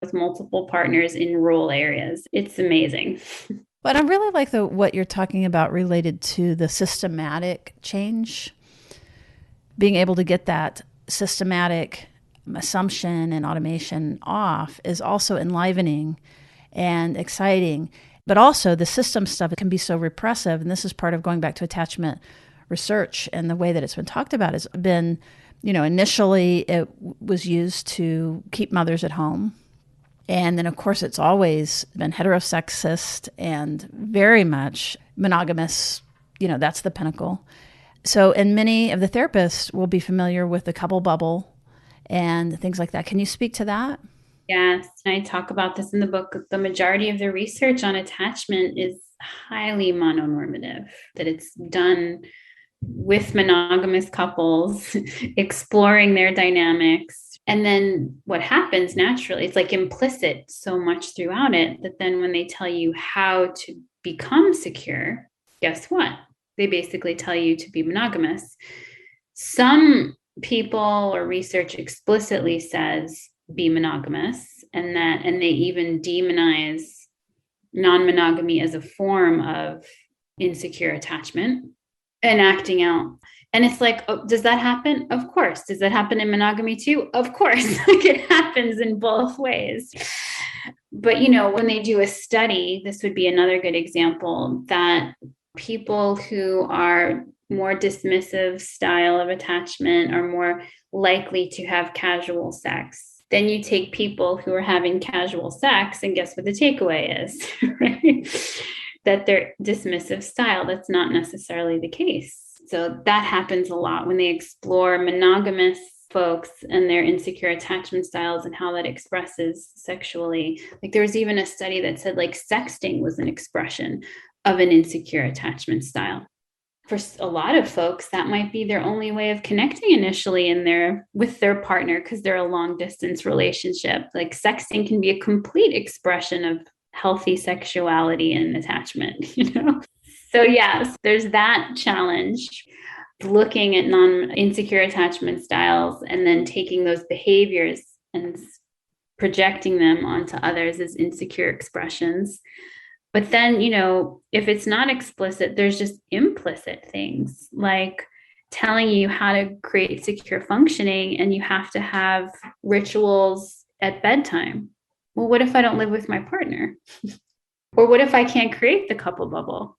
with multiple partners in rural areas. It's amazing. But I really like what you're talking about related to the systematic change, being able to get that systematic assumption and automation off is also enlivening and exciting. But also, the system stuff can be so repressive. And this is part of going back to attachment research and the way that it's been talked about has been, initially it was used to keep mothers at home. And then, of course, it's always been heterosexist and very much monogamous. That's the pinnacle. So, and many of the therapists will be familiar with the couple bubble and things like that. Can you speak to that? Yes, I talk about this in the book. The majority of the research on attachment is highly mononormative, that it's done with monogamous couples, exploring their dynamics. And then what happens naturally, it's like implicit so much throughout it that then when they tell you how to become secure, guess what? They basically tell you to be monogamous. Some people or research explicitly says be monogamous, and they even demonize non-monogamy as a form of insecure attachment and acting out. And it's like, oh, does that happen? Of course. Does that happen in monogamy too? Of course. Like it happens in both ways. But when they do a study, this would be another good example that people who are more dismissive style of attachment are more likely to have casual sex. Then you take people who are having casual sex, and guess what the takeaway is, right? That they're dismissive style. That's not necessarily the case. So that happens a lot when they explore monogamous folks and their insecure attachment styles and how that expresses sexually. Like there was even a study that said like sexting was an expression of an insecure attachment style. For a lot of folks, that might be their only way of connecting initially with their partner because they're a long distance relationship. Like sexting can be a complete expression of healthy sexuality and attachment. So yes, there's that challenge, looking at non-insecure attachment styles and then taking those behaviors and projecting them onto others as insecure expressions. But then, if it's not explicit, there's just implicit things like telling you how to create secure functioning, and you have to have rituals at bedtime. Well, what if I don't live with my partner? Or what if I can't create the couple bubble?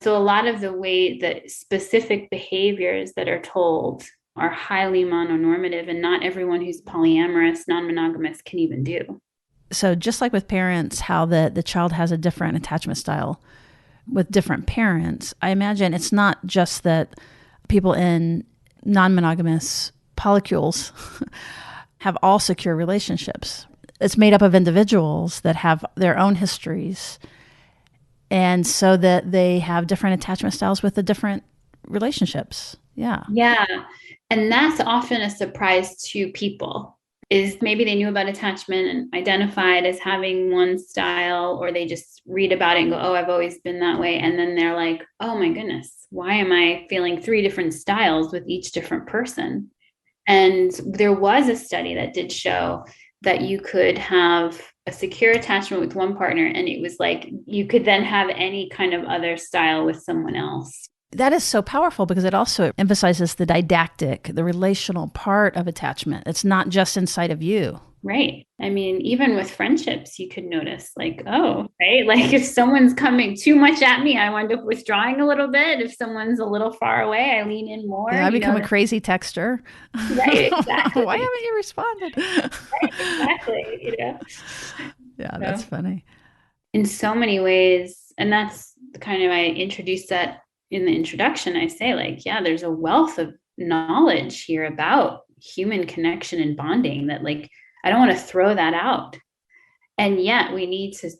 So a lot of the way that specific behaviors that are told are highly mononormative, and not everyone who's polyamorous, non-monogamous can even do. So just like with parents, how the child has a different attachment style with different parents, I imagine it's not just that people in non-monogamous polycules have all secure relationships. It's made up of individuals that have their own histories, and so that they have different attachment styles with the different relationships. Yeah. Yeah. And that's often a surprise to people, is maybe they knew about attachment and identified as having one style, or they just read about it and go, oh, I've always been that way. And then they're like, oh my goodness, why am I feeling three different styles with each different person? And there was a study that did show that you could have a secure attachment with one partner, and it was like you could then have any kind of other style with someone else. That is so powerful because it also emphasizes the didactic, the relational part of attachment. It's not just inside of you. Right. I mean, even with friendships, you could notice like, oh, right. Like if someone's coming too much at me, I wind up withdrawing a little bit. If someone's a little far away, I lean in more, Yeah, I become a crazy texter. right. Exactly. Why haven't you responded? Right. Exactly. Yeah, that's So funny. in so many ways, and that's kind of, I introduced that in the introduction. I say like, yeah, there's a wealth of knowledge here about human connection and bonding that like, I don't want to throw that out. And yet we need to